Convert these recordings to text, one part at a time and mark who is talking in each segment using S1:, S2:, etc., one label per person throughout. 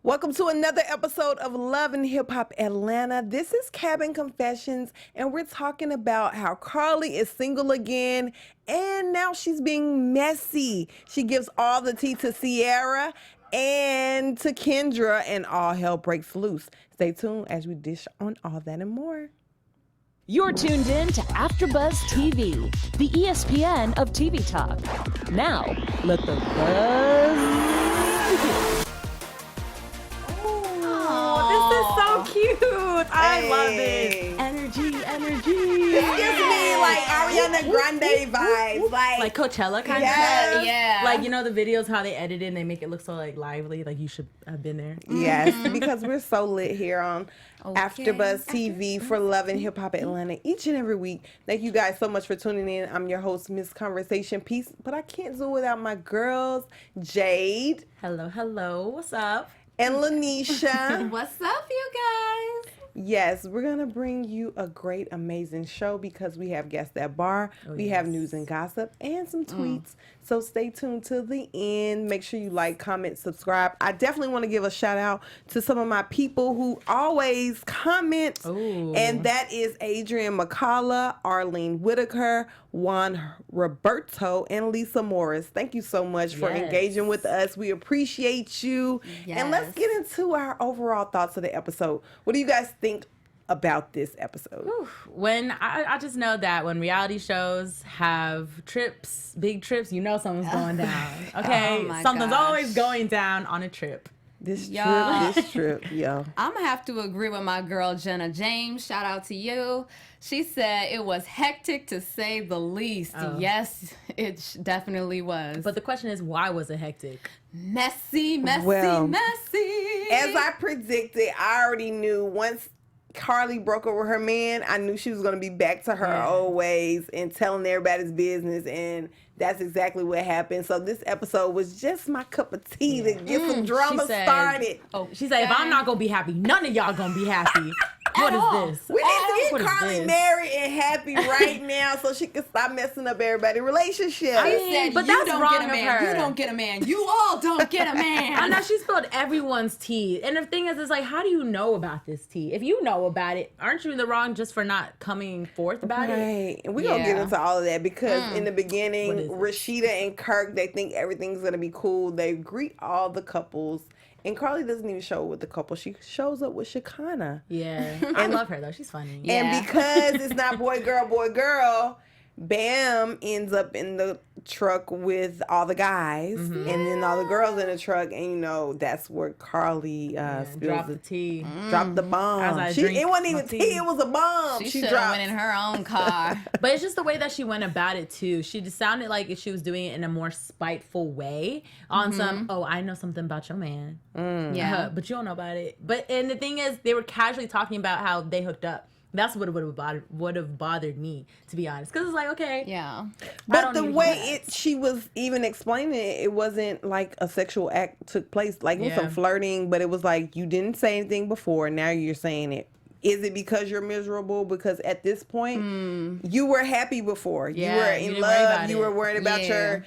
S1: Welcome to another episode of Love and Hip Hop Atlanta. This is Cabin Confessions, and we're talking about how Karlie is single again, and now she's being messy. She gives all the tea to Sierra and to Kendra, and all hell breaks loose. Stay tuned as we dish on all that and more.
S2: You're tuned in to AfterBuzz TV, the ESPN of TV talk. Now, let the buzz begin.
S3: So cute. I love it. Energy.
S1: This gives me like Ariana Grande vibes.
S3: Like Coachella kind
S1: Yes.
S3: of.
S4: Yeah.
S3: Like, you know the videos, how they edit it and they make it look so like lively. Like you should have been there.
S1: Yes, because we're so lit here on AfterBuzz TV for Love and Hip Hop Atlanta each and every week. Thank you guys so much for tuning in. I'm your host, Miss Conversation Peace, but I can't do it without my girls, Jade
S3: Hello. What's up?
S1: and Lanisha.
S4: What's up, you guys?
S1: Yes, we're going to bring you a great, amazing show because we have guests at bar, we have news and gossip, and some tweets. So stay tuned to the end. Make sure you like, comment, subscribe. I definitely want to give a shout out to some of my people who always comment, and that is Adrian McCullough, Arlene Whitaker, Juan Roberto, and Lisa Morris. Thank you so much for engaging with us. We appreciate you. And let's get into our overall thoughts of the episode. What do you guys think about this episode?
S3: When I just know that when reality shows have trips, big trips, you know something's going down. Okay? Something's always going down on a trip.
S1: This trip, yo.
S4: I'm going to have to agree with my girl, Jenna James. Shout out to you. She said it was hectic to say the least. Yes, it definitely was.
S3: But the question is, why was it hectic?
S4: Messy.
S1: As I predicted, I already knew once Karlie broke up with her man, I knew she was going to be back to her old ways and telling everybody's business, and that's exactly what happened. So this episode was just my cup of tea to get some drama started.
S3: She said, if I'm not going to be happy, none of y'all going to be happy. What is this?
S1: We need to get Karlie married and happy right now so she can stop messing up everybody's relationship.
S4: She said,
S3: but
S4: you
S3: that's
S4: don't
S3: wrong
S4: get a
S3: of
S4: man.
S3: her.
S4: You don't get a man. You all don't get a man.
S3: I know she spilled everyone's tea. And the thing is, it's like, how do you know about this tea? If you know about it, aren't you in the wrong just for not coming forth about it?
S1: Right. And we're going to get into all of that because in the beginning, Rasheeda and Kirk, they think everything's going to be cool. They greet all the couples. And Karlie doesn't even show up with the couple. She shows up with Shekinah.
S3: Yeah. I love her, though. She's funny.
S1: And because it's not boy, girl, Bam ends up in the truck with all the guys. And then all the girls in the truck. And, you know, that's where Karlie spills
S3: the tea.
S1: Dropped the bomb. It wasn't even tea. It was a bomb.
S4: She should have went in her own car.
S3: But it's just the way that she went about it, too. She just sounded like she was doing it in a more spiteful way. On some, I know something about your man. But you don't know about it. And the thing is, they were casually talking about how they hooked up. That's what would have bothered me, to be honest. Because it's like, okay.
S4: Yeah.
S1: But the way she was even explaining it, it wasn't like a sexual act took place. Like, it was some flirting, but it was like, you didn't say anything before, now you're saying it. Is it because you're miserable? Because at this point, you were happy before. You were in love. You were worried about your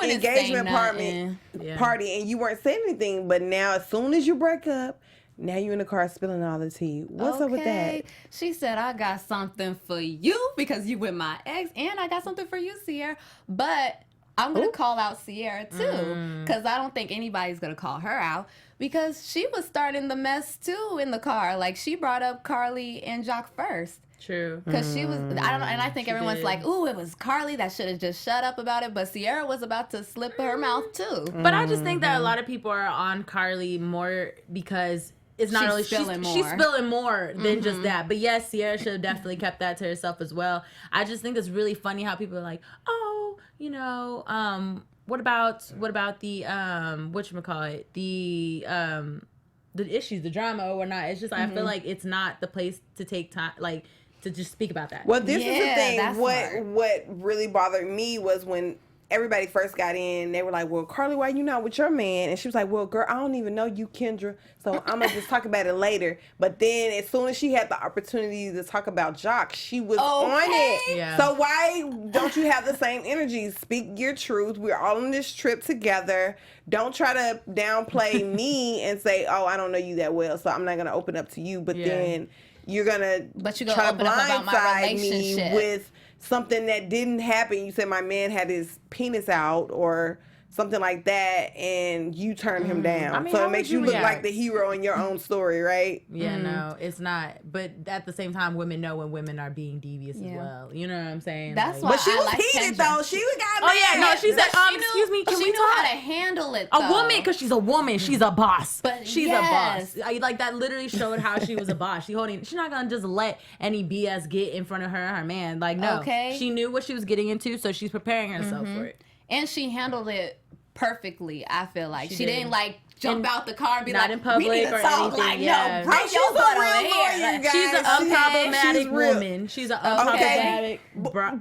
S1: engagement party, and you weren't saying anything. But now, as soon as you break up, now you in the car spilling all the tea. What's up with that?
S4: She said, I got something for you because you with my ex, and I got something for you, Sierra. But I'm going to call out Sierra, too, because I don't think anybody's going to call her out because she was starting the mess, too, in the car. Like, she brought up Karlie and Jacques first.
S3: True.
S4: Because she was, I don't know, and I think everyone's like, ooh, it was Karlie that should have just shut up about it, but Sierra was about to slip her mouth, too.
S3: But I just think that a lot of people are on Karlie more because it's not really she's spilling more than just that. But yes, Sierra should have definitely kept that to herself as well. I just think it's really funny how people are like, oh, you know, what about the whatchamacallit, the issues, the drama or whatnot. It's just I feel like it's not the place to take time, like, to just speak about that.
S1: Well, this is the thing. What really bothered me was when everybody first got in, they were like, well, Karlie, why you not with your man? And she was like, well, girl, I don't even know you, Kendra, so I'm going to just talk about it later. But then as soon as she had the opportunity to talk about Jock, she was on it.
S3: Yeah.
S1: So why don't you have the same energy? Speak your truth. We're all on this trip together. Don't try to downplay me and say, oh, I don't know you that well, so I'm not going to open up to you. But then you're going to try to blindside me with something that didn't happen. You said my man had his penis out or something like that, and you turned him down. I mean, so it makes you look like the hero in your own story, right?
S3: Yeah, no, it's not. But at the same time, women know when women are being devious as well. You know what I'm saying?
S4: That's why.
S1: But she was heated though. She got mad.
S3: Oh yeah, no, she said, excuse me, can we talk?
S4: She knew how to handle it.
S3: A woman, because she's a woman, she's a boss. But she's a boss. Like that literally showed how she was a boss. She's not gonna just let any BS get in front of her and her man. Like no, she knew what she was getting into, so she's preparing herself for it. And
S4: she handled it perfectly. I feel like she didn't like jump out the car and be
S3: not
S4: like,
S3: in public
S4: we need to
S3: or
S4: talk.
S3: anything.
S4: Like,
S3: yeah.
S4: no, bring your butt over here.
S3: She's an unproblematic woman. She's an unproblematic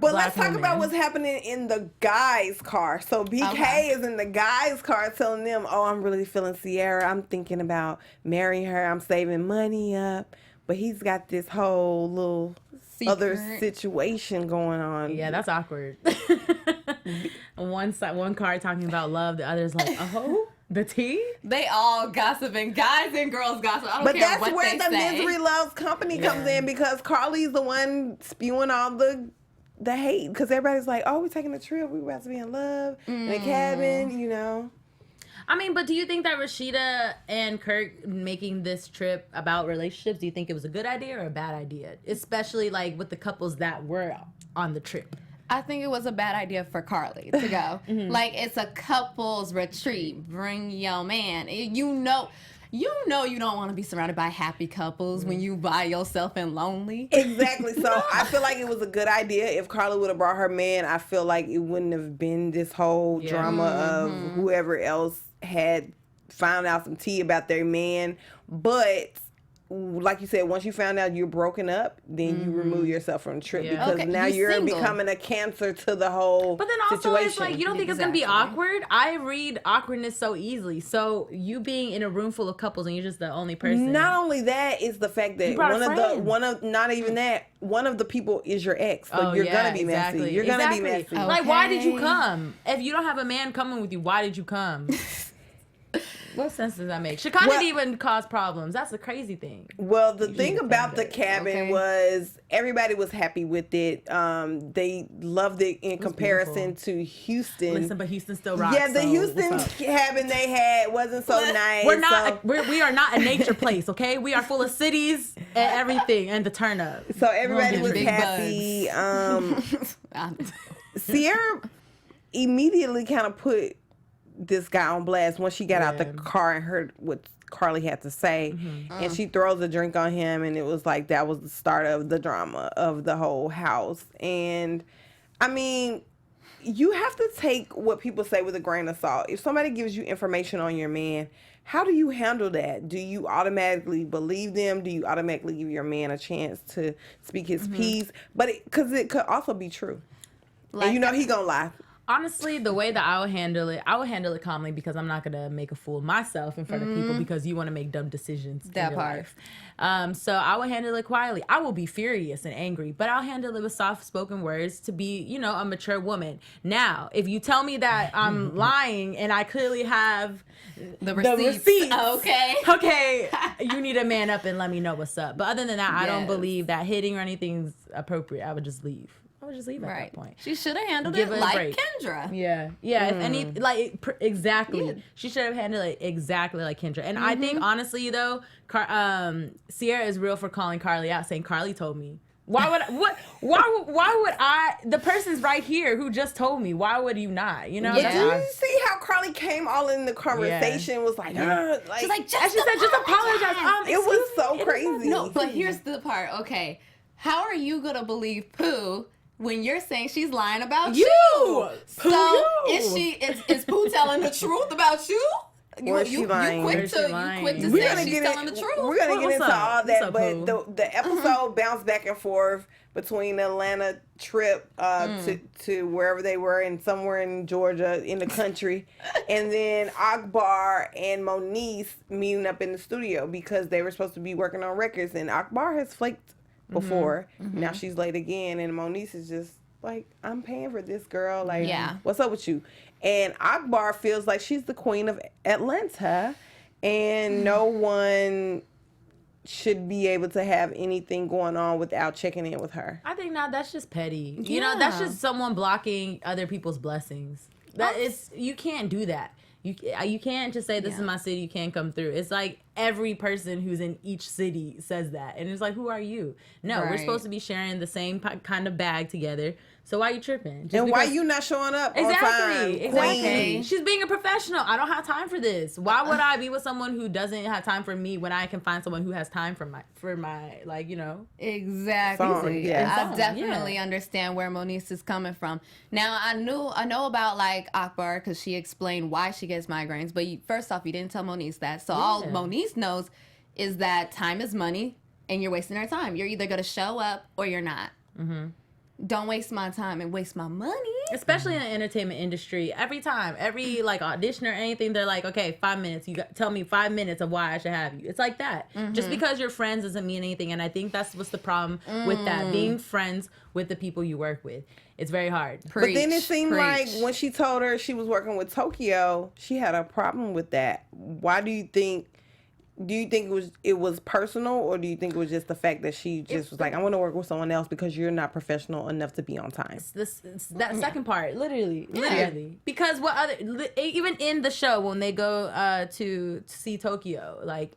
S1: But let's talk about what's happening in the guy's car. So BK is in the guy's car telling them, oh, I'm really feeling Sierra. I'm thinking about marrying her. I'm saving money up. But he's got this whole little other situation going on.
S3: Yeah, that's awkward. One car talking about love, the other's like, oh, the tea?
S4: They all gossiping, guys and girls gossip. I don't care what they say. But that's
S1: where the misery loves company comes in, because Karlie's the one spewing all the hate, because everybody's like, oh, we're taking a trip, we're about to be in love in a cabin, you know.
S3: I mean, but do you think that Rasheeda and Kirk making this trip about relationships, do you think it was a good idea or a bad idea? Especially like with the couples that were on the trip.
S4: I think it was a bad idea for Karlie to go. Like, it's a couples retreat. Bring your man. You know you don't want to be surrounded by happy couples when you by yourself and lonely.
S1: Exactly. So I feel like it was a good idea. If Karlie would have brought her man, I feel like it wouldn't have been this whole drama of whoever else had found out some tea about their man. But like you said, once you found out you're broken up, then you remove yourself from the trip because now you're becoming a cancer to the whole
S3: But then also
S1: situation.
S3: It's like, you don't think it's going to be awkward? I read awkwardness so easily. So you being in a room full of couples and you're just the only person.
S1: Not only that, is the fact that one of the people is your ex. So you're going to be messy. You're going to be messy.
S3: Okay. Like, why did you come? If you don't have a man coming with you, why did you come? What sense does that make? She kind of even cause problems. That's the crazy thing.
S1: Well, the thing about the cabin was everybody was happy with it. They loved it in comparison to Houston.
S3: Listen, but Houston still rocks.
S1: Yeah, the Houston cabin they had wasn't so nice.
S3: We're not. We are not a nature place. Okay, we are full of cities and everything and the turn up.
S1: So everybody was happy. Sierra immediately kind of put this guy on blast once she got out the car and heard what Karlie had to say, and she throws a drink on him, and it was like that was the start of the drama of the whole house. And I mean, you have to take what people say with a grain of salt. If somebody gives you information on your man, how do you handle that? Do you automatically believe them? Do you automatically give your man a chance to speak his piece? But because it could also be true, like, and you know he gonna lie.
S3: Honestly, the way that I would handle it calmly, because I'm not gonna make a fool of myself in front of people because you want to make dumb decisions in your life. So I would handle it quietly. I will be furious and angry, but I'll handle it with soft-spoken words to be, you know, a mature woman. Now, if you tell me that I'm lying and I clearly have the receipts, okay, you need to man up and let me know what's up. But other than that, I don't believe that hitting or anything's appropriate. I would just leave. I would just leave at that point.
S4: She should have handled it like Kendra.
S3: Yeah. If any, like, exactly. Yeah. She should have handled it exactly like Kendra. And I think, honestly, though, Sierra is real for calling Karlie out, saying, Karlie told me. Why would I? The person's right here who just told me. Why would you not? You know?
S1: Yeah. Did you see how Karlie came all in the conversation? Was like,
S4: she's like, just
S3: apologize.
S1: It was so crazy.
S4: No, but here's the part. Okay, how are you gonna believe Pooh when you're saying she's lying about you? So is Pooh telling the truth about you?
S1: Or is she lying?
S4: You quick to say she's telling the truth.
S1: We're going to get into all that, but the episode bounced back and forth between the Atlanta trip to wherever they were, and somewhere in Georgia in the country, and then Akbar and Moniece meeting up in the studio because they were supposed to be working on records, and Akbar has flaked before. Now she's late again, and Moniece is just like, I'm paying for this, girl. Like, what's up with you? And Akbar feels like she's the queen of Atlanta, and no one should be able to have anything going on without checking in with her.
S3: I think now that's just petty. You know, that's just someone blocking other people's blessings. That is, you can't do that. You can't just say, this is my city, you can't come through. It's like every person who's in each city says that. And it's like, who are you? No, we're supposed to be sharing the same kind of bag together. So why are you tripping?
S1: And why you not showing up on time?
S3: Exactly. She's being a professional. I don't have time for this. Why would I be with someone who doesn't have time for me when I can find someone who has time for my like, you know?
S4: Exactly. I definitely understand where Moniece is coming from. Now, I know about like Akbar because she explained why she gets migraines. But first off, you didn't tell Moniece that. So all Moniece knows is that time is money and you're wasting her time. You're either going to show up or you're not. Don't waste my time and waste my money.
S3: Especially in the entertainment industry. Every time, every like audition or anything, they're like, okay, 5 minutes. Tell me 5 minutes of why I should have you. It's like that. Just because you're friends doesn't mean anything. And I think that's what's the problem with that. Being friends with the people you work with. It's very hard.
S1: But then it seemed like when she told her she was working with Tokyo, she had a problem with that. Why do you think? Do you think it was personal, or do you think it was just the fact that she just was like, I want to work with someone else because you're not professional enough to be on time?
S3: It's that second part, literally. Because even in the show when they go to see Tokyo, like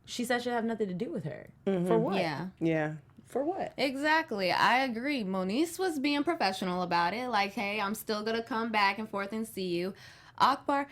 S3: she said she'd have nothing to do with her. For what?
S1: Yeah.
S3: For what?
S4: Exactly. I agree. Moniece was being professional about it. Like, hey, I'm still gonna come back and forth and see you. Akbar.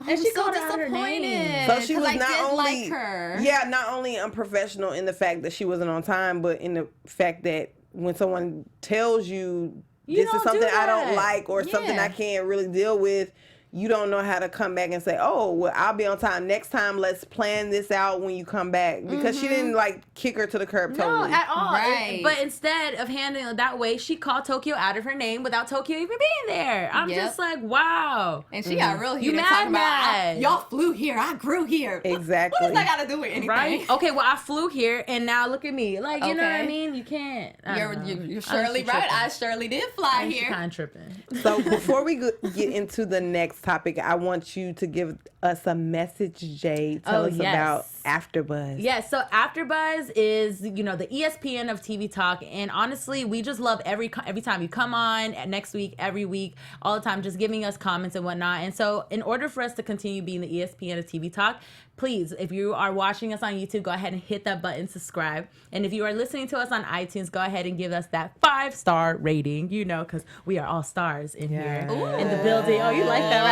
S3: And she
S4: so
S3: called out her name.
S1: So she was
S4: not only like her.
S1: Yeah, not only unprofessional in the fact that she wasn't on time, but in the fact that when someone tells you this is something I don't like or something I can't really deal with, you don't know how to come back and say, oh, well, I'll be on time. Next time, let's plan this out when you come back. Because she didn't, like, kick her to the curb totally.
S3: No, at all.
S4: Right.
S3: But instead of handling it that way, she called Tokyo out of her name without Tokyo even being there. I'm just like, wow.
S4: And she got real heated.
S3: You
S4: mad. Y'all flew here. I grew here.
S1: Exactly.
S4: What does that got to do with anything?
S3: Right? Okay, well, I flew here, and now look at me. Like, you know what I mean? You can't.
S4: You're surely right. I surely did fly here.
S3: Kind of tripping.
S1: So before we get into the next topic, I want you to give us a message, Jay. Tell us about AfterBuzz.
S3: Yes, so AfterBuzz is, the ESPN of TV talk, and honestly, we just love every time you come on, next week, every week, all the time, just giving us comments and whatnot. And so in order for us to continue being the ESPN of TV talk, please, if you are watching us on YouTube, go ahead and hit that button, subscribe. And if you are listening to us on iTunes, go ahead and give us that 5-star rating, because we are all stars in here in the building. Oh, you like that,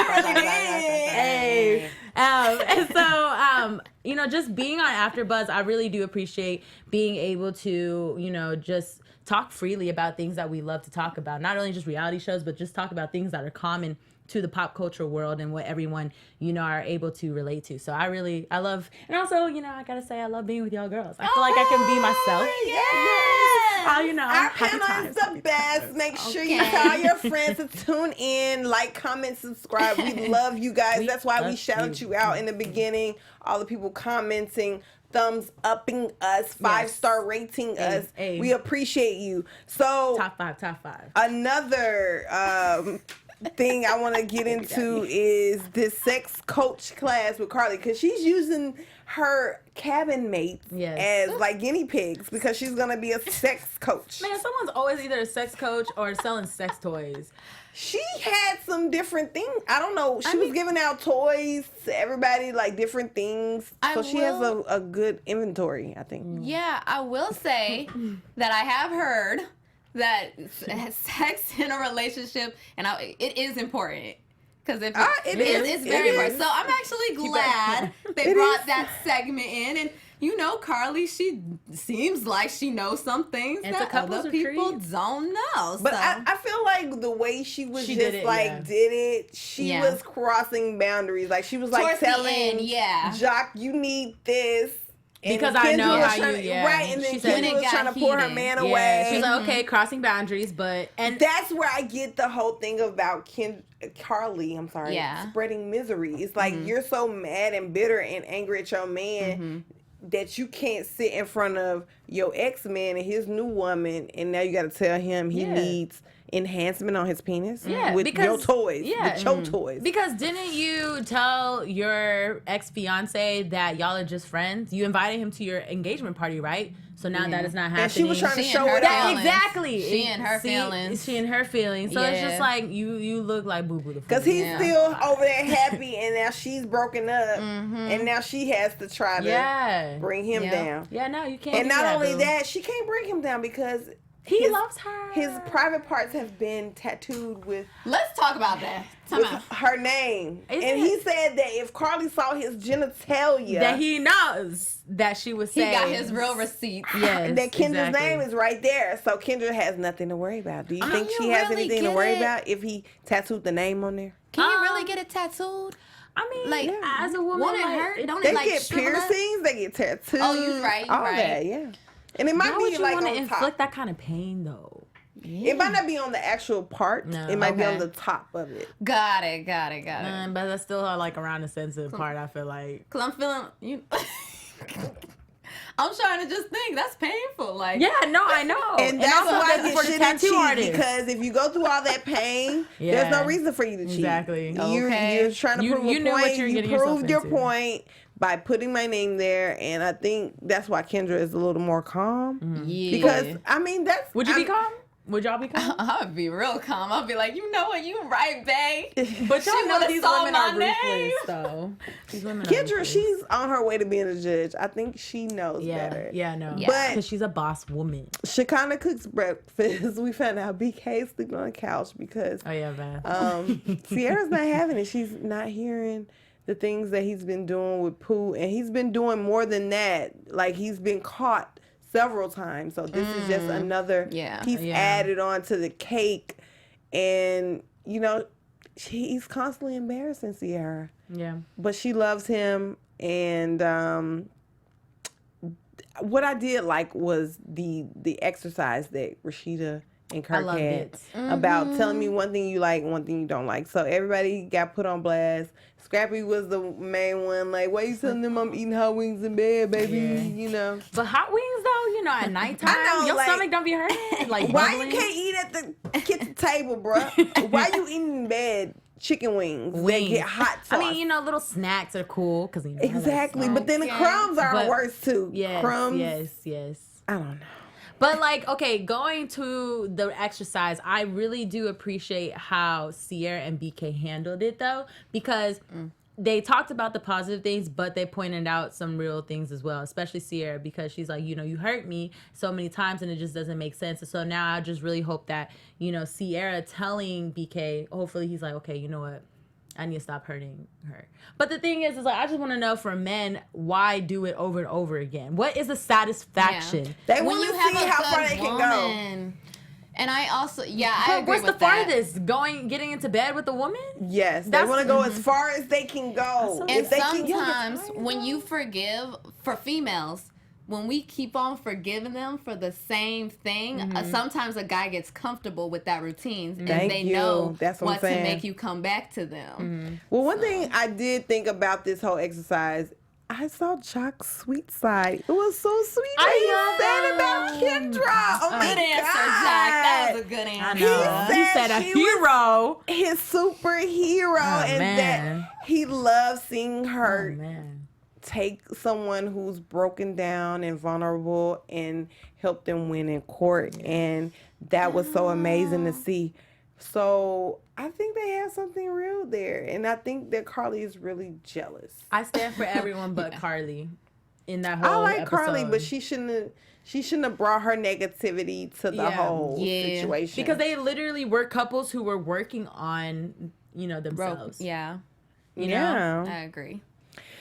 S3: right? Hey. And so, just being on AfterBuzz, I really do appreciate being able to, just talk freely about things that we love to talk about. Not only just reality shows, but just talk about things that are common to the pop culture world and what everyone, are able to relate to. So I love, and also, I gotta say, I love being with y'all girls. I feel like I can be myself.
S1: Our panel is the best. Make sure you tell your friends to tune in, like, comment, subscribe. We love you guys. That's why we shouted you out in the beginning. All the people commenting, thumbs upping us, 5-star rating us. We appreciate you. So
S3: top five.
S1: Another thing I want to get into is this sex coach class with Karlie, because she's using her cabin mates as like guinea pigs because she's gonna be a sex coach.
S3: Man, someone's always either a sex coach or selling sex toys.
S1: She had some different things. I don't know. She was giving out toys to everybody, like different things. So she has a good inventory, I think.
S4: Yeah, I will say that I have heard that sex in a relationship, and it is important. Because it's very important. So I'm actually glad they brought that segment in. And you know, Karlie, she seems like she knows some things that other people don't know.
S1: But
S4: so.
S1: I feel like the way she was
S3: She
S1: just
S3: did it,
S1: she was crossing boundaries. Like, she was like
S4: Towards
S1: telling Jock, you need this. And
S3: because I know how you,
S1: right, and then Kendra was trying to pour her man away.
S3: She's like, okay, crossing boundaries, and
S1: that's where I get the whole thing about Karlie, spreading misery. It's like, you're so mad and bitter and angry at your man that you can't sit in front of your ex-man and his new woman, and now you got to tell him he needs enhancement on his penis with your toys, with your toys.
S3: Because didn't you tell your ex-fiance that y'all are just friends? You invited him to your engagement party, right? So now that is not happening.
S1: And she was trying to show it
S3: out. Exactly.
S4: She and her feelings.
S3: She and her feelings. So it's just like, you look like Boo Boo the Fool.
S1: Because he's still over there happy, and now she's broken up, and now she has to try to bring him down.
S3: Yeah, no, you can't.
S1: And not only that, she can't bring him down because
S3: he loves her.
S1: His private parts have been tattooed with.
S4: Let's talk about that.
S1: Her name. He said that if Karlie saw his genitalia,
S3: that he knows that she was saying.
S4: He got his real receipt.
S3: Yes,
S1: that Kendra's name is right there. So Kendra has nothing to worry about. Do you think she has anything to worry about if he tattooed the name on there?
S4: Can you really get it tattooed?
S3: I mean, like, as a woman,
S4: won't it hurt? Don't
S1: they
S4: it, like,
S1: get piercings, they get tattoos.
S4: Oh, you're right.
S1: All that, yeah. And it might be like on top.
S3: Inflict that kind of pain, though.
S1: Yeah. It might not be on the actual part. No. It might be on the top of it.
S4: Got it.
S3: But that's still like around the sensitive part, I feel like.
S4: Because I'm feeling, I'm trying to just think. That's painful. Like,
S3: yeah, no, I know.
S1: And that's why I get shit and cheat, because if you go through all that pain, there's no reason for you to cheat.
S3: Exactly.
S1: You're trying to prove a point. You proved your point by putting my name there, and I think that's why Kendra is a little more calm. Yeah. Because, I mean, that's...
S3: Would you be calm? Would y'all be calm?
S4: I would be real calm. I'd be like, you know what, you right, babe.
S3: But y'all know these women are ruthless, though. These women
S1: Kendra, she's on her way to being a judge. I think she knows better.
S3: Yeah, no.
S1: Yeah. But
S3: because she's a boss woman.
S1: Shekinah cooks breakfast. We found out BK sleeping on the couch because Sierra's not having it. She's not hearing the things that he's been doing with Pooh, and he's been doing more than that. Like, he's been caught several times, so this is just another piece added on to the cake. And he's constantly embarrassing Sierra, but she loves him. And what I did like was the exercise that Rasheeda and Kirk had about telling me one thing you like and one thing you don't like. So everybody got put on blast. Scrappy was the main one. Like, why you telling them I'm eating hot wings in bed, baby?
S3: But hot wings, though, at nighttime, your stomach don't be hurting. Like,
S1: why you can't eat at the kitchen table, bro? Why you eating in bed? Chicken wings. They get hot sauce.
S3: I mean, little snacks are cool because
S1: exactly. But then the crumbs are worse too.
S3: Yes,
S1: crumbs.
S3: Yes.
S1: I don't know.
S3: But, going to the exercise, I really do appreciate how Sierra and BK handled it, though, because they talked about the positive things, but they pointed out some real things as well, especially Sierra, because she's like, you hurt me so many times and it just doesn't make sense. And so now I just really hope that, Sierra telling BK, hopefully he's like, okay, you know what? I need to stop hurting her. But the thing is I just want to know for men, why do it over and over again? What is the satisfaction?
S1: Yeah. They want to see how far they can go.
S4: And I also, I agree
S3: what's
S4: with
S3: the farthest? Getting into bed with a woman?
S1: Yes, they want to go as far as they can go.
S4: And sometimes when you forgive, for females, when we keep on forgiving them for the same thing, sometimes a guy gets comfortable with that routine and they know what to make you come back to them.
S1: Well, one thing I did think about this whole exercise, I saw Jock's sweet side. It was so sweet. He said about Kendra. Oh my
S4: God. Good answer, Jock. That was a good answer.
S3: He said a hero.
S1: His superhero. That he loves seeing her take someone who's broken down and vulnerable and help them win in court. And that was so amazing to see. So I think they have something real there. And I think that Karlie is really jealous.
S3: I stand for everyone but Karlie in that whole
S1: I like
S3: episode.
S1: Karlie, but she shouldn't have brought her negativity to the whole situation.
S3: Because they literally were couples who were working on, themselves.
S4: Yeah.
S3: You know?
S4: I agree.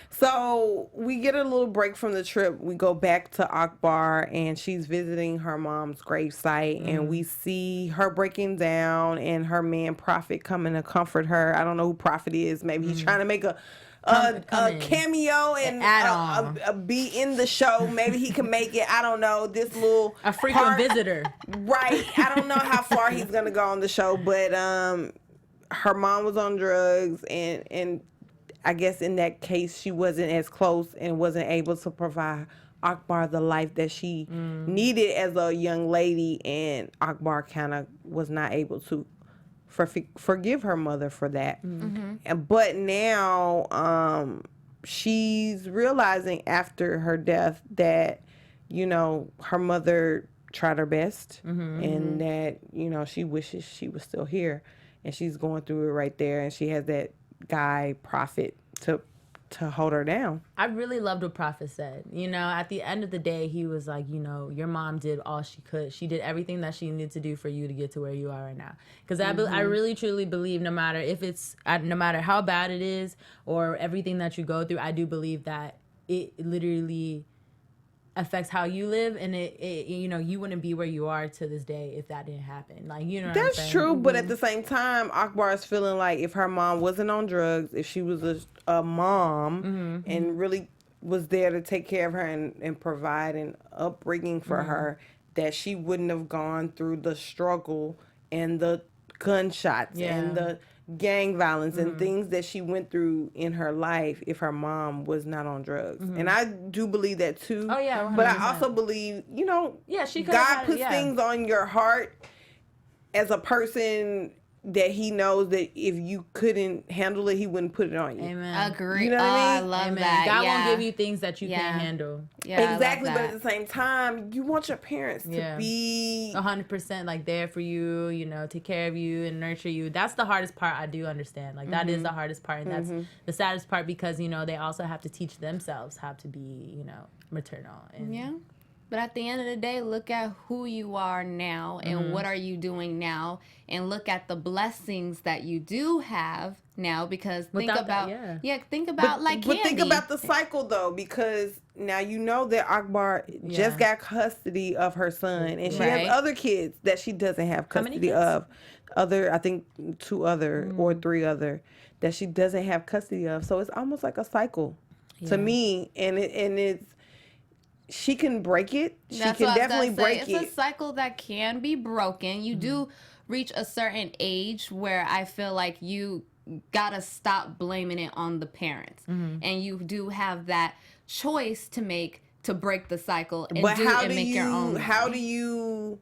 S1: So we get a little break from the trip. We go back to Akbar, and she's visiting her mom's gravesite, and we see her breaking down, and her man Prophet coming to comfort her. I don't know who Prophet is. Maybe he's trying to make a cameo and be in the show. Maybe he can make it. I don't know. This little
S3: frequent visitor,
S1: right? I don't know how far he's gonna go on the show, but her mom was on drugs, and I guess in that case she wasn't as close and wasn't able to provide Akbar the life that she needed as a young lady, and Akbar kind of was not able to forgive her mother for that. But now she's realizing after her death that, you know, her mother tried her best and that, you know, she wishes she was still here, and she's going through it right there, and she has that guy Prophet to hold her down.
S3: I really loved what Prophet said. You know, at the end of the day, he was like, you know, your mom did all she could. She did everything that she needed to do for you to get to where you are right now. Because I really truly believe no matter how bad it is or everything that you go through, I do believe that it literally affects how you live, and it you know, you wouldn't be where you are to this day if that didn't happen. Like, you know what I'm saying?
S1: That's true, but at the same time, Akbar is feeling like if her mom wasn't on drugs, if she was a mom and really was there to take care of her and provide an upbringing for her, that she wouldn't have gone through the struggle and the gunshots and the gang violence and things that she went through in her life if her mom was not on drugs. And I do believe that too.
S3: Oh yeah, 100%.
S1: But I also believe, you know,
S3: she
S1: God puts things on your heart as a person that he knows that if you couldn't handle it, he wouldn't put it on you.
S3: Amen.
S4: Agree.
S1: You know what I mean?
S4: I love
S3: Amen.
S4: that.
S3: God won't give you things that you can't handle.
S4: Yeah,
S1: exactly. But at the same time, you want your parents to be
S3: 100% like there for you, you know, take care of you and nurture you. That's the hardest part. I do understand. Like that is the hardest part, and that's the saddest part, because, you know, they also have to teach themselves how to be, you know, maternal. And
S4: But at the end of the day, look at who you are now and what are you doing now, and look at the blessings that you do have now, because think about like
S1: But
S4: Candy.
S1: think about the cycle though, because now you know that Akbar just got custody of her son, and she has other kids that she doesn't have custody of. I think 2 other or 3 other that she doesn't have custody of. So it's almost like a cycle to me, and it's. She can break it. She can definitely break it.
S4: It's a cycle that can be broken. You do reach a certain age where I feel like you gotta stop blaming it on the parents, and you do have that choice to make to break the cycle and make your own.
S1: How do you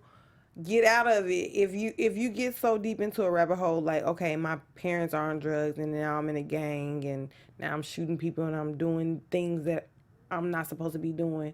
S1: get out of it if you get so deep into a rabbit hole? Like, okay, my parents are on drugs, and now I'm in a gang, and now I'm shooting people, and I'm doing things that I'm not supposed to be doing.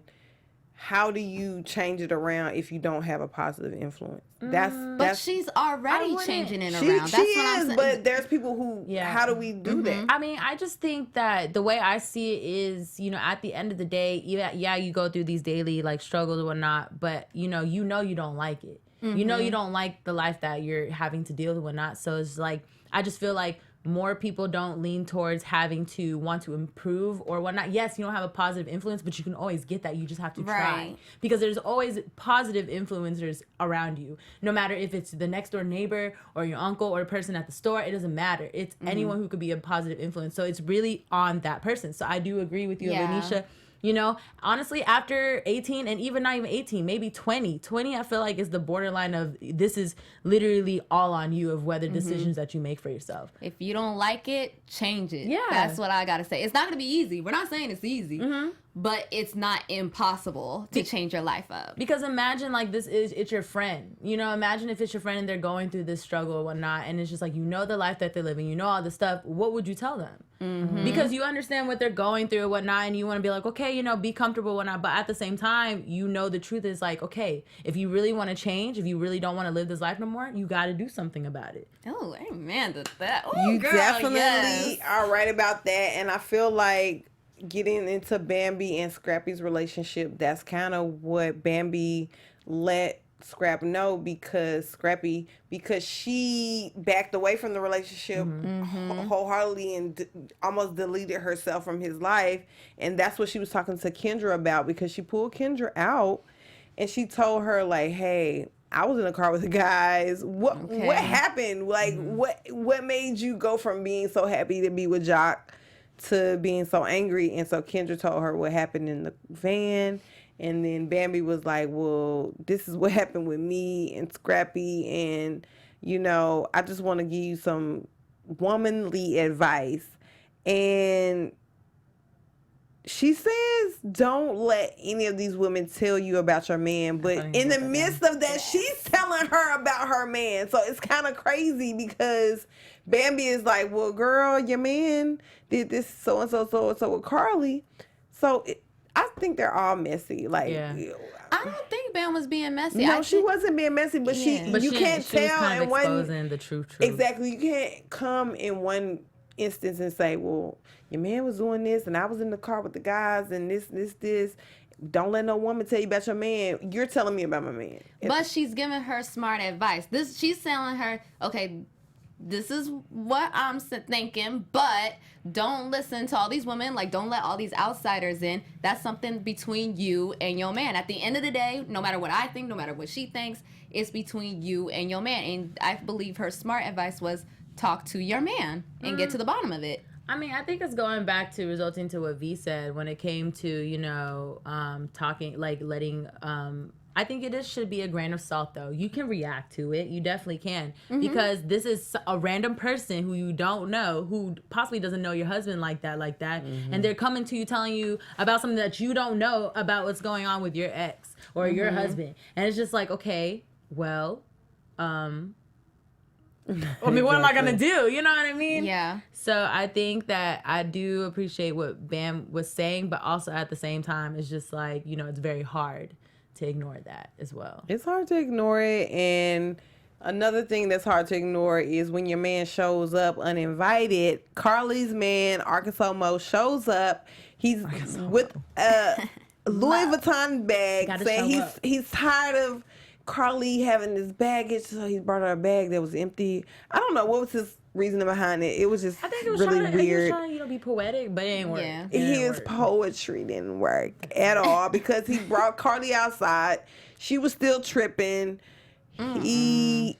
S1: How do you change it around if you don't have a positive influence?
S4: But she's already changing it around. That's what I'm saying.
S1: But there's people who. How do we do that?
S3: I mean, I just think that the way I see it is, you know, at the end of the day, you go through these daily like struggles and whatnot, but you know you don't like it. You know you don't like the life that you're having to deal with and whatnot. So it's like, I just feel like more people don't lean towards having to want to improve or whatnot. Yes, you don't have a positive influence, but you can always get that. You just have to try. Because there's always positive influencers around you. No matter if it's the next door neighbor or your uncle or a person at the store, it doesn't matter. It's anyone who could be a positive influence. So it's really on that person. So I do agree with you, Lanisha. You know, honestly, after 18, and even not even 18, maybe 20, I feel like is the borderline of this is literally all on you of whether decisions that you make for yourself.
S4: If you don't like it, change it. Yeah. That's what I got to say. It's not going to be easy. We're not saying it's easy, but it's not impossible to change your life up.
S3: Because imagine like it's your friend. You know, imagine if it's your friend and they're going through this struggle or whatnot, and it's just like, you know, the life that they're living, you know, all this stuff. What would you tell them? Because you understand what they're going through and whatnot, and you want to be like, okay, you know, be comfortable and whatnot. But at the same time, you know, the truth is like, okay, if you really want to change, if you really don't want to live this life no more, you got to do something about it.
S4: Oh, amen to that. Oh,
S1: you
S4: girl,
S1: definitely are right about that. And I feel like getting into Bambi and Scrappy's relationship, that's kind of what Bambi let Scrap no because she backed away from the relationship wholeheartedly and almost deleted herself from his life. And that's what she was talking to Kendra about, because she pulled Kendra out and she told her, like, hey, I was in the car with the guys. What happened? Like, what made you go from being so happy to be with Jock to being so angry? And so Kendra told her what happened in the van. And then Bambi was like, well, this is what happened with me and Scrappy. And, you know, I just want to give you some womanly advice. And she says, don't let any of these women tell you about your man. But in the midst of that, she's telling her about her man. So it's kind of crazy because Bambi is like, well, girl, your man did this so-and-so with Karlie. So I think they're all messy. Like,
S4: I don't think Bam was being messy.
S1: No, she wasn't being messy, but you can't tell
S3: in one exposing the truth.
S1: Exactly, you can't come in one instance and say, well, your man was doing this, and I was in the car with the guys, and this. Don't let no woman tell you about your man. You're telling me about my man.
S4: But she's giving her smart advice. She's telling her, okay, this is what I'm thinking, but don't listen to all these women. Like, don't let all these outsiders in. That's something between you and your man. At the end of the day, no matter what I think, no matter what she thinks, it's between you and your man. And I believe her smart advice was talk to your man and get to the bottom of it.
S3: I mean, I think it's going back to resulting to what V said when it came to, you know, talking, like letting, I think it should be a grain of salt, though. You can react to it. You definitely can. Because this is a random person who you don't know, who possibly doesn't know your husband like that. And they're coming to you telling you about something that you don't know about what's going on with your ex or your husband. And it's just like, okay, well, I mean, what am I going to do? You know what I mean?
S4: Yeah.
S3: So I think that I do appreciate what Bam was saying, but also at the same time, it's just like, you know, it's very hard to ignore that as well.
S1: It's hard to ignore it. And another thing that's hard to ignore is when your man shows up uninvited. Karlie's man, Arkansas Mo, shows up. He's with a Louis Vuitton bag, saying he's tired of Karlie having this baggage, so he brought her a bag that was empty. I don't know what was his reasoning behind it. It was just really weird.
S3: He was trying to, you know, be poetic, but it ain't work. Yeah.
S1: His poetry didn't work at all because he brought Karlie outside. She was still tripping. He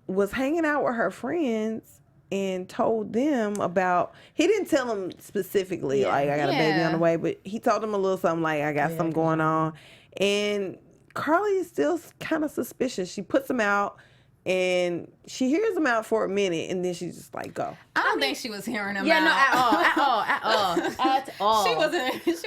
S1: was hanging out with her friends and told them about. He didn't tell them specifically, like, I got a baby on the way, but he told them a little something like, I got something going on. And Karlie is still kind of suspicious. She puts him out, and she hears him out for a minute, and then she's just like, go.
S4: I don't think she was hearing him out.
S3: Yeah, no, at all.
S4: She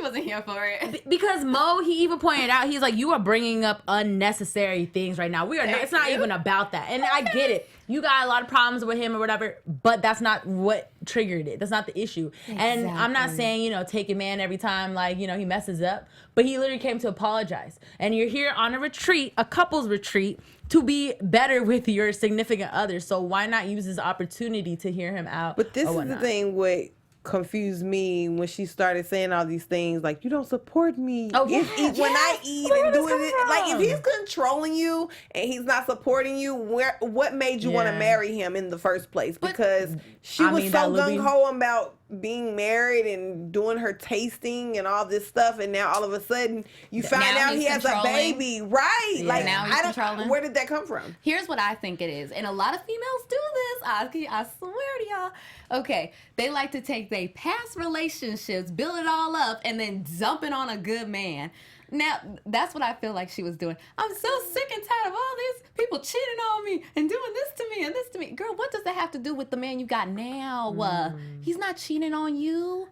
S4: wasn't here for it.
S3: Because Mo, he even pointed out, he's like, you are bringing up unnecessary things right now. It's not even about that. And I get it. You got a lot of problems with him or whatever, but that's not what triggered it. That's not the issue. Exactly. And I'm not saying, you know, take a man every time, like, you know, he messes up, but he literally came to apologize. And you're here on a retreat, a couple's retreat, to be better with your significant other. So why not use this opportunity to hear him out?
S1: But this is the thing, what confused me when she started saying all these things, like, you don't support me. Oh, when I eat and doing it, like, if he's controlling you and he's not supporting you, what made you want to marry him in the first place? Because she was so gung-ho about being married and doing her tasting and all this stuff, and now all of a sudden you find out he has a baby, right? Yeah. Like, now he's controlling. Where did that come from?
S4: Here's what I think it is, and a lot of females do this. I swear to y'all. Okay, they like to take their past relationships, build it all up, and then dump it on a good man. Now, that's what I feel like she was doing. I'm so sick and tired of all these people cheating on me and doing this to me and this to me. Girl, what does that have to do with the man you got now? He's not cheating on you.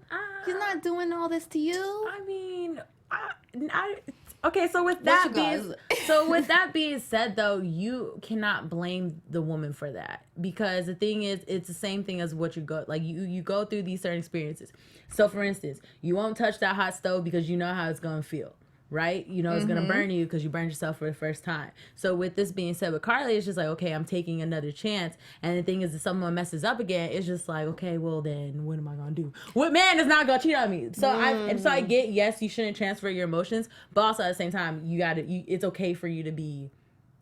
S4: He's not doing all this to you.
S3: I mean, okay, so with that being said, though, you cannot blame the woman for that, because the thing is, it's the same thing as what you go, like, you go through these certain experiences. So, for instance, you won't touch that hot stove because you know how it's gonna feel. Right? You know, it's going to burn you because you burned yourself for the first time. So with this being said, with Karlie, it's just like, okay, I'm taking another chance. And the thing is, if someone messes up again, it's just like, okay, well then what am I going to do? What man is not going to cheat on me? So I get, yes, you shouldn't transfer your emotions, but also at the same time, it's okay for you to be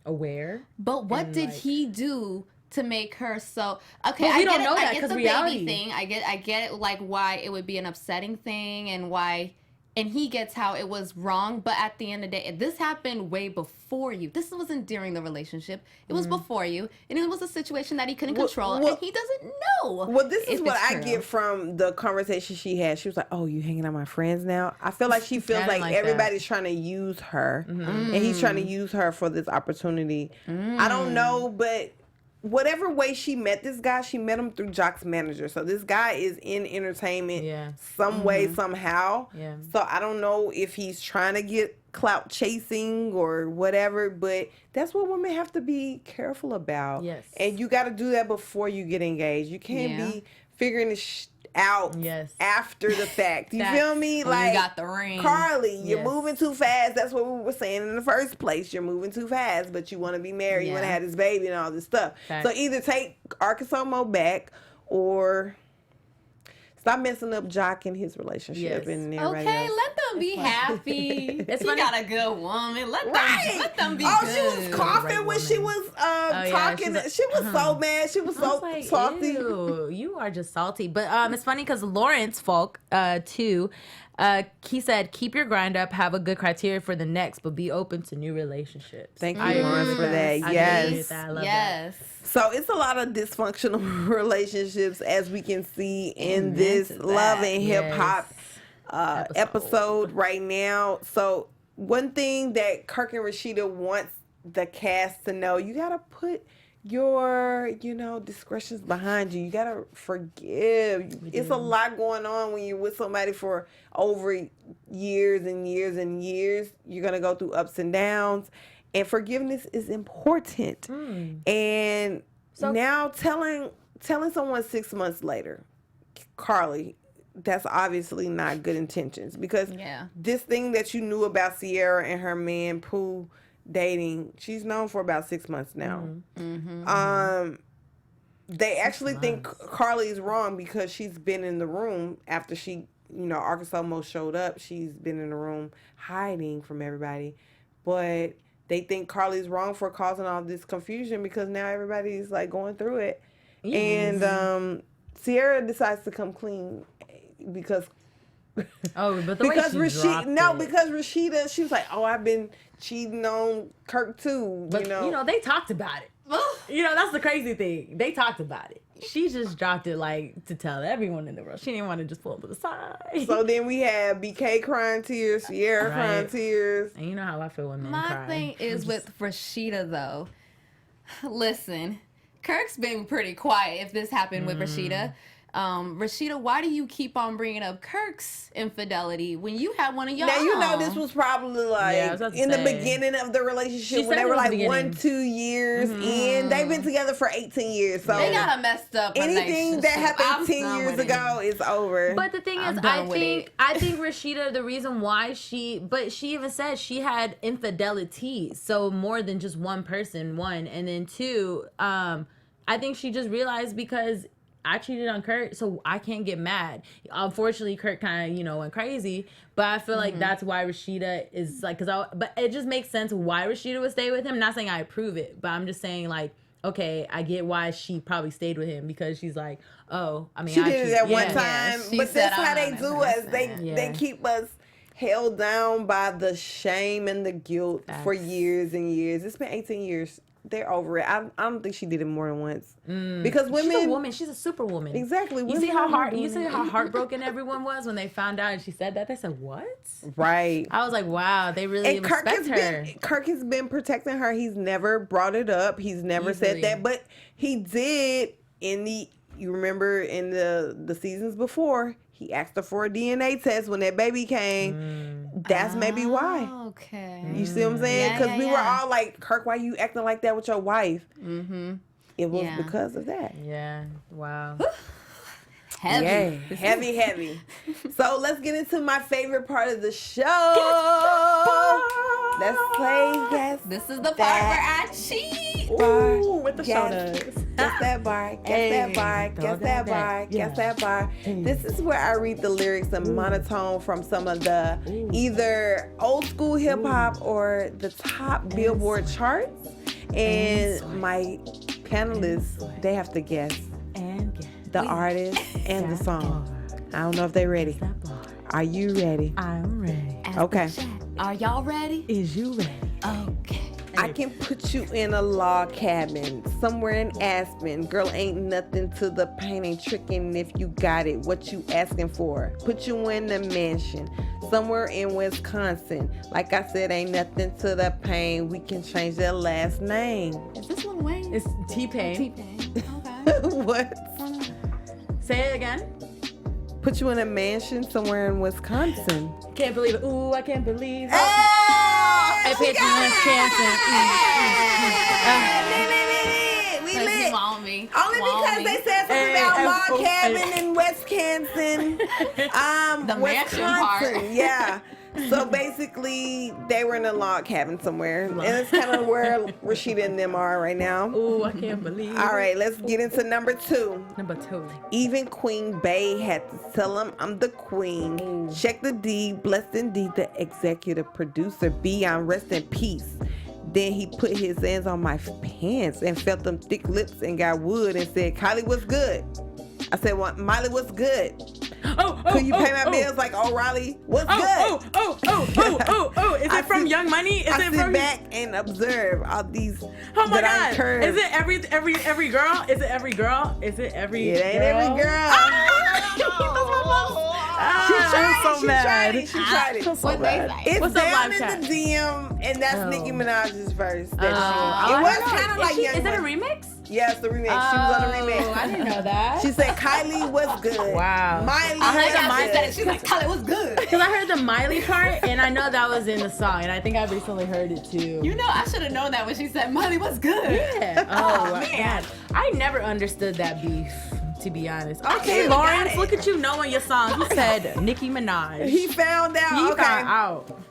S3: aware.
S4: But what did he do to make her so okay?
S3: Well,
S4: I
S3: don't
S4: get
S3: know
S4: it.
S3: that
S4: I get
S3: because
S4: the
S3: reality
S4: baby thing. I get it. Like why it would be an upsetting thing and why, and he gets how it was wrong. But at the end of the day, this happened way before you. This wasn't during the relationship. It was before you, and it was a situation that he couldn't control, and he doesn't know.
S1: Well, this is what I get from the conversation she had. She was like, "Oh, you hanging out with my friends now?" I feel like she feels like everybody's trying to use her, and he's trying to use her for this opportunity. I don't know, but whatever way she met this guy, she met him through Jock's manager. So this guy is in entertainment some way, somehow. Yeah. So I don't know if he's trying to get clout chasing or whatever, but that's what women have to be careful about. Yes. And you got to do that before you get engaged. You can't be figuring this out after the fact. You feel me? Like,
S4: you got the ring.
S1: Karlie, you're moving too fast. That's what we were saying in the first place. You're moving too fast, but you want to be married. You want to have this baby and all this stuff. So either take Arkansas Mo back or stop messing up Jock and his relationship and everybody else.
S4: Let them be happy. He got a good woman. Let them be
S1: good.
S4: She
S1: was coughing when she was talking. She was so mad. She was so salty.
S3: Ew, you are just salty. But it's funny because Lawrence Falk, too, he said, keep your grind up, have a good criteria for the next, but be open to new relationships.
S1: Thank you, Lawrence, for that. Yes.
S3: I love that.
S1: So it's a lot of dysfunctional relationships, as we can see in this Love and Hip Hop episode right now. So one thing that Kirk and Rasheeda wants the cast to know, you got to put your, discretions behind you. You got to forgive. It's a lot going on when you're with somebody for over years and years and years. You're going to go through ups and downs. And forgiveness is important. And so now telling someone 6 months later, Karlie, that's obviously not good intentions. Because this thing that you knew about Sierra and her man, Pooh, dating, she's known for about 6 months now. They actually think Karlie is wrong because she's been in the room after she, Arkansas Mo showed up. She's been in the room hiding from everybody. But they think Karlie's wrong for causing all this confusion because now everybody's like going through it. And Sierra decides to come clean because
S3: because
S1: Rasheeda, she was like, "Oh, I've been cheating on Kirk too."
S3: But they talked about it. That's the crazy thing. They talked about it. She just dropped it like to tell everyone in the world. She didn't want to just pull him to the side.
S1: So then we have BK crying tears, Sierra crying tears.
S3: And you know how I feel when men
S4: cry.
S3: My
S4: thing is with Rasheeda though. Listen, Kirk's been pretty quiet if this happened with Rasheeda. Rasheeda, why do you keep on bringing up Kirk's infidelity when you had one of your own?
S1: Now, this was probably like in the beginning of the relationship when they were like 1-2 years in. They've been together for 18 years. So
S4: they got a messed up
S1: anything that happened 10 years ago is over.
S3: But the thing is, I think Rasheeda, the reason why she even said she had infidelity. So more than just one person, one. And then two, I think she just realized because I cheated on Kirk, so I can't get mad. Unfortunately, Kirk kind of, went crazy. But I feel like that's why Rasheeda is like, but it just makes sense why Rasheeda would stay with him. Not saying I approve it, but I'm just saying like, okay, I get why she probably stayed with him because she's like, oh, I mean,
S1: she did it at one time, but that's how they do us. They keep us held down by the shame and the guilt for years and years. It's been 18 years. They're over it. I don't think she did it more than once. Because women,
S3: she's a woman. She's a superwoman.
S1: Exactly.
S3: You see how heartbroken everyone was when they found out and she said that. They said, "What?"
S1: Right.
S3: I was like, "Wow, they really respect her."
S1: Kirk has been protecting her. He's never brought it up. He's never said that, but he did you remember in the seasons before. He asked her for a DNA test when that baby came. That's maybe why.
S4: Okay.
S1: You see what I'm saying? Because we were all like, Kirk, why you acting like that with your wife? It was because of that.
S3: Yeah. Wow.
S4: Heavy.
S1: Yeah. Heavy. So let's get into my favorite part of the show. Let's play Guess
S4: This is the part where I cheat.
S3: Ooh, with the shoulders.
S1: Guess that bar. Guess that bar. Guess that bar. Guess that bar. This is where I read the lyrics in monotone from some of the either old school hip hop or the top Billboard charts. And my panelists, they have to guess the artist and the song. I don't know if they're ready. Are you ready?
S3: I'm ready.
S1: Okay.
S4: Are y'all ready?
S3: Is you ready?
S4: Okay.
S1: I can put you in a log cabin somewhere in Aspen. Girl, ain't nothing to the pain, ain't tricking if you got it. What you asking for? Put you in the mansion somewhere in Wisconsin. Like I said, ain't nothing to the pain. We can change their last name.
S4: Is this Lil Wayne?
S3: It's T-Pain.
S4: T-Pain. Okay.
S1: What?
S3: Say it again.
S1: Put you in a mansion somewhere in Wisconsin.
S3: Can't believe it. Ooh, I can't believe it.
S1: I
S3: picture
S1: We lit.
S4: Want me.
S1: Only because they said something about log cabin in Wisconsin.
S4: The mansion part.
S1: Yeah. So basically, they were in a log cabin somewhere. And it's kind of where Rasheeda and them are right now.
S3: Ooh, I can't believe it.
S1: All right, let's get into number 2.
S3: Number 2.
S1: Even Queen Bey had to tell him I'm the queen. Ooh. Check the deed, blessed indeed, the executive producer, Beyond, rest in peace. Then he put his hands on my pants and felt them thick lips and got wood and said, Karlie, what's good? I said, well, Miley, what's good? Could you pay my bills like O'Reilly? What's good?
S3: Is it from Young Money? Is
S1: I
S3: it
S1: sit
S3: from
S1: back and observe all these.
S3: Oh my
S1: that
S3: God! Is it every girl? Is it every girl? Is it every?
S1: It ain't every girl. She tried it.
S4: What they say?
S1: It's
S3: What's up,
S1: down
S3: live
S1: in
S3: chat?
S1: the DM, and that's Nicki Minaj's verse. That
S3: Oh,
S1: it was kind of like Young
S3: Is it a
S1: Money.
S3: remix?
S1: Yeah, it's the remix. She was on the remix.
S4: I didn't know that.
S1: She said, Kylie, what's good?
S3: Wow.
S1: Miley,
S3: I heard the
S1: what's
S3: Miley
S1: good?
S4: She's like, Karlie, what's good?
S3: Because I heard the Miley part, and I know that was in the song, and I think I recently heard it too.
S4: You know, I should have known that when she said, Miley, what's good?
S3: Yeah. Oh,
S4: man.
S3: God. I never understood that beef, to be honest.
S1: Okay,
S3: Okay,
S1: got
S3: Lawrence,
S1: it.
S3: look at you knowing your song. He said Nicki Minaj.
S1: He found out.
S3: He
S1: Okay.
S3: got out.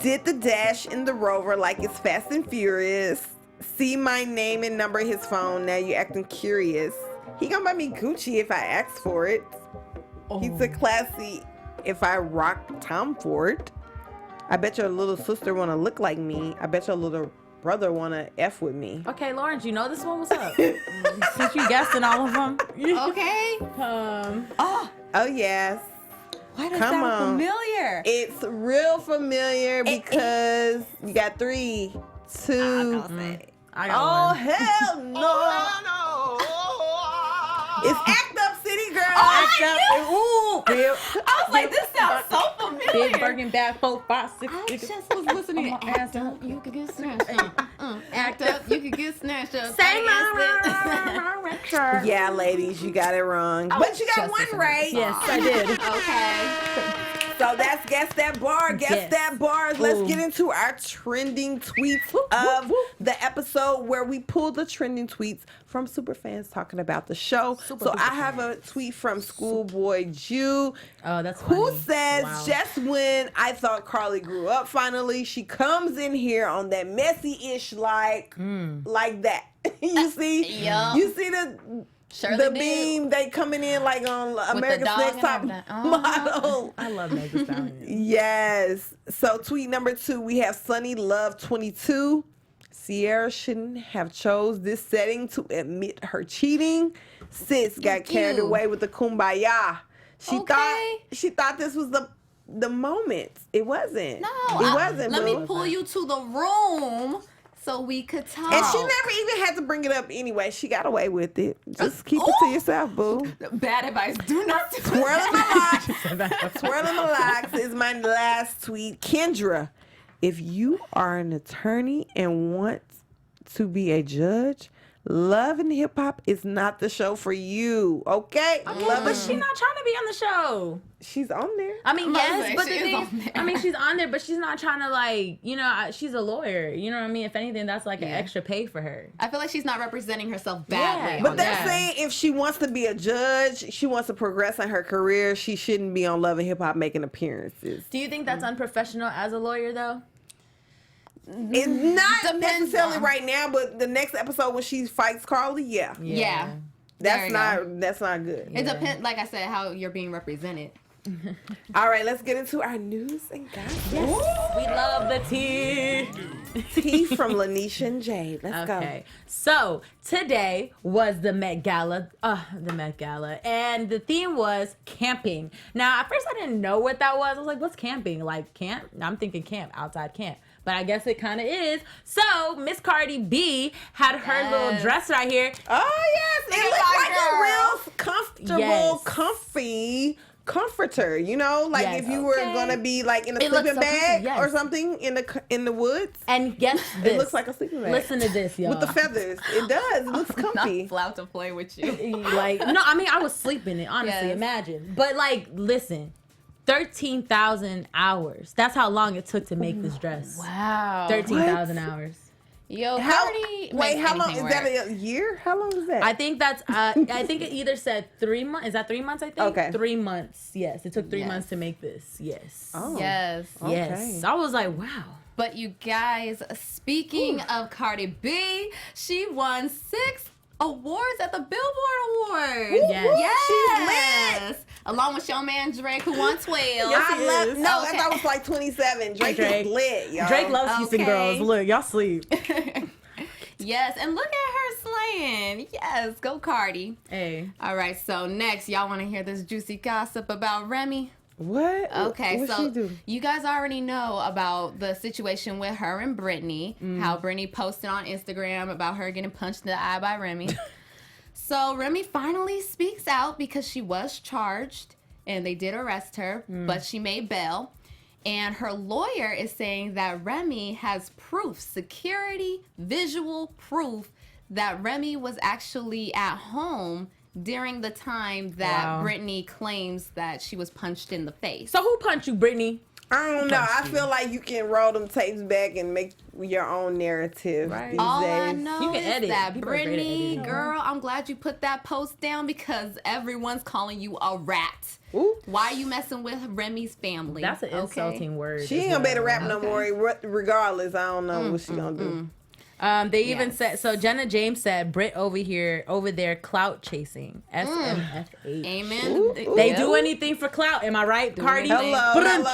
S1: Did the dash in the Rover like it's Fast and Furious. See my name and number his phone. Now you acting curious. He gonna buy me Gucci if I ask for it. He's a classy if I rock Tom Ford. I bet your little sister wanna look like me. I bet your little brother wanna F with me.
S3: Okay, Lawrence, you know this one? What's up? Since you guessed in all of them.
S4: Okay.
S1: Oh yes.
S4: Why does
S1: Come
S4: that sound
S1: on.
S4: familiar?
S1: It's real familiar because you got 3, 2.
S3: I
S1: Oh
S3: got one.
S1: hell no! It's Act Up City Girl.
S3: Act Up. Ooh.
S4: I was like, this sounds so familiar.
S3: Big Birkin bag, 4, 5, 6.
S4: I just was listening to Act Up, you could get snatched up. Act Up, you could get snatched up.
S3: Say my
S1: Yeah, ladies, you got it wrong. But you got
S4: just
S1: one
S4: listening to
S1: right.
S4: the
S3: Yes, I did.
S4: Okay.
S1: So that's Guess That Bar. Guess
S3: Yes.
S1: That Bar. Let's
S3: Ooh.
S1: get into our trending tweets of the episode where we pulled the trending tweets from super fans talking about the show. So I have a tweet from Schoolboy Jew.
S3: Oh, that's funny.
S1: Who says,
S3: Wow.
S1: just when I thought Karlie grew up finally, she comes in here on that messy-ish like that. You see?
S4: Yup.
S1: You see the beam, they coming in like on America's
S4: dog
S1: Next
S4: and
S1: Top
S4: everything.
S1: Model.
S3: I love Meg Thee Stallion.
S1: Yes. So tweet number 2, we have Sunny Love 22. Sierra shouldn't have chose this setting to admit her cheating. Sis got carried
S4: you.
S1: away with the kumbaya. She
S4: Okay.
S1: thought this was the moment. It wasn't.
S4: No,
S1: it wasn't.
S4: Let
S1: boo.
S4: me pull you to the room so we could talk.
S1: And she never even had to bring it up anyway. She got away with it. Just keep it to yourself, boo.
S4: Bad advice. Do not do
S1: Swirling
S4: that.
S1: my locks. Swirling my locks is my last tweet. Kendra, if you are an attorney and want to be a judge, Love and Hip Hop is not the show for you. Okay?
S3: Okay,
S1: Love
S3: but
S1: and-
S3: she's not trying to be on the show.
S1: She's on there.
S3: I mean,
S4: I'm about to
S3: yes,
S4: say,
S3: but the
S4: she is
S3: thing,
S4: on there.
S3: I mean, she's on there, but she's not trying to she's a lawyer. You know what I mean? If anything, that's like an extra pay for her.
S4: I feel like she's not representing herself badly.
S3: Yeah.
S1: But
S4: on
S1: they're
S4: that.
S1: saying if she wants to be a judge, she wants to progress in her career, she shouldn't be on Love and Hip Hop making appearances.
S3: Do you think that's unprofessional as a lawyer, though?
S1: It's not
S4: Depends
S1: necessarily
S4: on-
S1: right now, but the next episode when she fights Karlie, yeah.
S4: Yeah. There you
S1: That's not good.
S4: It depends, like I said, how you're being represented.
S1: All right, let's get into our news and gossip.
S3: We love the tea.
S1: Tea from Lanisha and Jade. Let's go.
S3: Okay. So today was the Met Gala. And the theme was camping. Now, at first I didn't know what that was. I was like, what's camping? Like camp? I'm thinking camp, outside camp. But I guess it kind of is. So Miss Cardi B had her little dress right here.
S1: Oh, yes. It looks like a real comfortable, comfy comforter, you know, like if you were gonna be like in a sleeping bag or something in the woods.
S3: And guess this.
S1: It looks like a sleeping bag.
S3: Listen to this, y'all.
S1: With the feathers. It does. It looks comfy.
S4: Not allowed to play with you.
S3: Like, no, I mean, I was sleeping it, honestly, imagine. But like, listen, 13,000 hours. That's how long it took to make this dress.
S4: Wow.
S3: 13,000 hours.
S4: Yo,
S1: how long is that? A year? How long is that?
S3: I think that's. I think it either said 3 months. Is that 3 months? I think.
S1: Okay.
S3: 3 months. Yes, it took 3 months to make this. Yes.
S1: Oh.
S4: Yes.
S3: Yes. I was like, wow.
S4: But you guys, speaking of Cardi B, she won 6 awards at the Billboard Awards.
S3: Yes.
S4: She's lit. Along with your man Drake, who won 12.
S1: I thought it was like 27. Drake is lit, y'all.
S3: Drake loves Houston girls. Look, y'all sleep.
S4: Yes, and look at her slaying. Yes, go Cardi.
S3: Hey.
S4: All right, so next, y'all want to hear this juicy gossip about Remy?
S1: What?
S4: Okay,
S1: What'd
S4: so
S1: she do?
S4: you guys already know about the situation with her and Brittany, how Brittany posted on Instagram about her getting punched in the eye by Remy. So Remy finally speaks out because she was charged and they did arrest her, but she made bail. And her lawyer is saying that Remy has proof, security, visual proof that Remy was actually at home during the time that Brittany claims that she was punched in the face.
S3: So who punched you, Brittany?
S1: I don't know. I feel like you can roll them tapes back and make your own narrative these
S4: All
S1: days.
S4: I know
S3: You can
S4: is
S3: edit.
S4: that
S3: People are great at
S4: Brittany,
S3: editing.
S4: girl, I'm glad you put that post down because everyone's calling you a rat.
S1: Ooh.
S4: Why are you messing with Remy's family?
S3: That's an insulting word.
S1: She ain't gonna be able to rap no more. Regardless, I don't know what she gonna do.
S3: They even said, so Jenna James said, Brit over there clout chasing. SMFH.
S4: Amen.
S1: Ooh.
S3: They do anything for clout. Am I right, Cardi?
S1: Hello.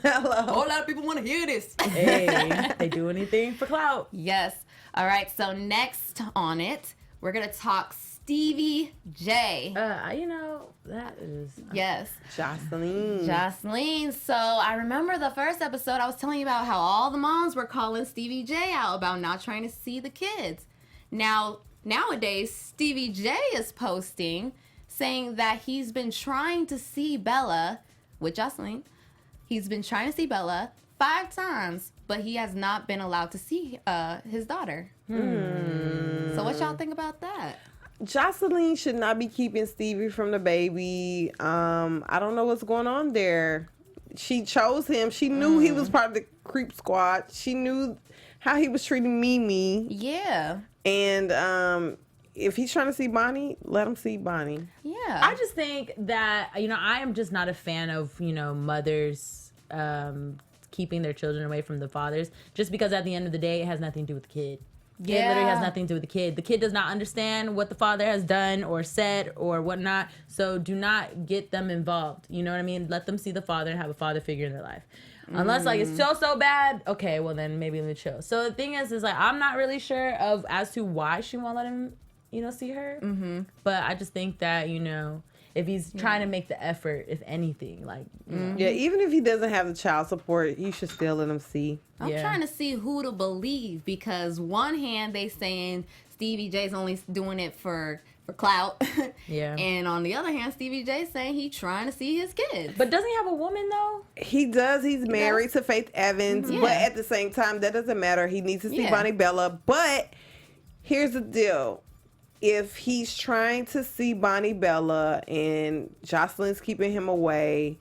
S4: A whole lot of people want to hear this.
S3: Hey, they do anything for clout.
S4: Yes. All right. So next on it, we're gonna talk Stevie J.
S3: You know, that is...
S4: Yes.
S1: Jocelyn.
S4: So I remember the first episode, I was telling you about how all the moms were calling Stevie J out about not trying to see the kids. Nowadays, Stevie J is posting saying that he's been trying to see Bella with Jocelyn. He's been trying to see Bella 5 times, but he has not been allowed to see his daughter. So what y'all think about that?
S1: Jocelyn should not be keeping Stevie from the baby. I don't know what's going on there. She chose him. She knew he was part of the creep squad. She knew how he was treating Mimi.
S4: Yeah.
S1: And if he's trying to see Bonnie, let him see Bonnie.
S4: Yeah.
S3: I just think that, I am just not a fan of, mothers keeping their children away from the fathers, just because at the end of the day, it has nothing to do with the kid. It literally has nothing to do with the kid. The kid does not understand what the father has done or said or whatnot, so do not get them involved. You know what I mean? Let them see the father and have a father figure in their life. Unless it's so bad, okay, well then maybe let me chill. So the thing is like I'm not really sure as to why she won't let him, see her. But I just think that, if he's trying to make the effort, if anything,
S1: Yeah, even if he doesn't have the child support, you should still let him see.
S4: I'm trying to see who to believe because one hand they saying Stevie J's only doing it for clout.
S3: Yeah.
S4: And on the other hand, Stevie J saying he trying to see his kids.
S3: But doesn't he have a woman though?
S1: He does. He's married to Faith Evans, but at the same time, that doesn't matter. He needs to see Bonnie Bella. But here's the deal. If he's trying to see Bonnie Bella and Jocelyn's keeping him away,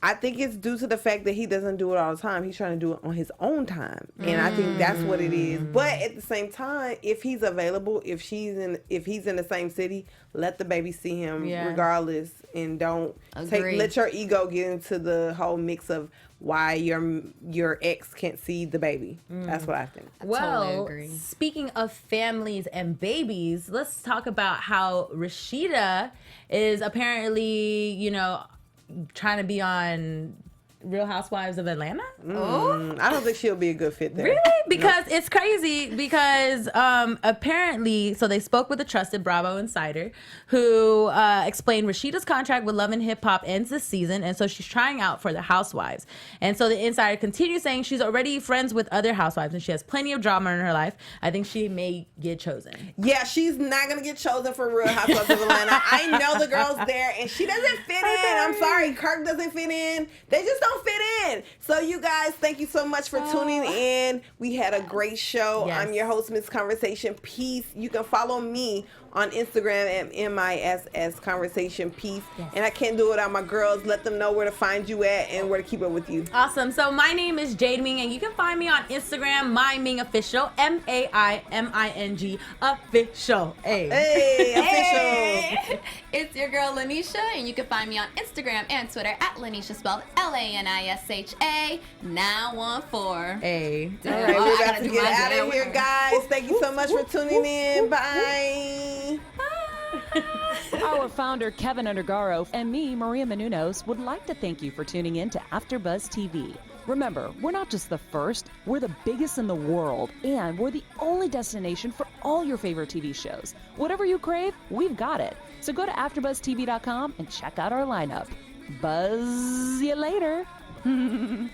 S1: I think it's due to the fact that he doesn't do it all the time. He's trying to do it on his own time. And I think that's what it is. But at the same time, if he's available, if he's in the same city, let the baby see him regardless. And don't let your ego get into the whole mix of why your ex can't see the baby. That's what I think.
S3: Well,
S4: totally agree.
S3: Speaking of families and babies, let's talk about how Rasheeda is apparently, trying to be on Real Housewives of Atlanta?
S1: I don't think she'll be a good fit there.
S3: Really? Because it's crazy because apparently, so they spoke with a trusted Bravo insider who explained Rasheeda's contract with Love and Hip Hop ends this season, and so she's trying out for the Housewives. And so the insider continues saying she's already friends with other housewives and she has plenty of drama in her life. I think she may get chosen.
S1: Yeah, she's not going to get chosen for Real Housewives of Atlanta. I know the girl's there and she doesn't fit in. I'm sorry, Kirk doesn't fit in. They just don't fit in. So you guys, thank you so much for tuning in. We had a great show.
S3: Yes.
S1: I'm your host, Miss Conversation Peace. You can follow me on Instagram at MISS Conversation Peace.
S3: Yes.
S1: And I can't do it without my girls. Let them know where to find you at and where to keep up with you.
S3: Awesome. So my name is Jade Ming, and you can find me on Instagram, My Ming Official, MAIMING Official.
S1: Hey, official.
S4: It's your girl Lanisha, and you can find me on Instagram and Twitter at Lanisha, spelled LANISHA 914.
S3: Hey.
S1: All right, we're about to get out of here, guys. Thank you so much for tuning in. Bye.
S2: Our founder, Kevin Undergaro, and me, Maria Menounos, would like to thank you for tuning in to AfterBuzz TV. Remember, we're not just the first, we're the biggest in the world, and we're the only destination for all your favorite TV shows. Whatever you crave, we've got it. So go to AfterBuzzTV.com and check out our lineup. Buzz you later.
S5: The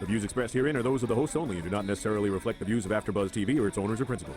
S5: views expressed herein are those of the hosts only and do not necessarily reflect the views of AfterBuzz TV or its owners or principals.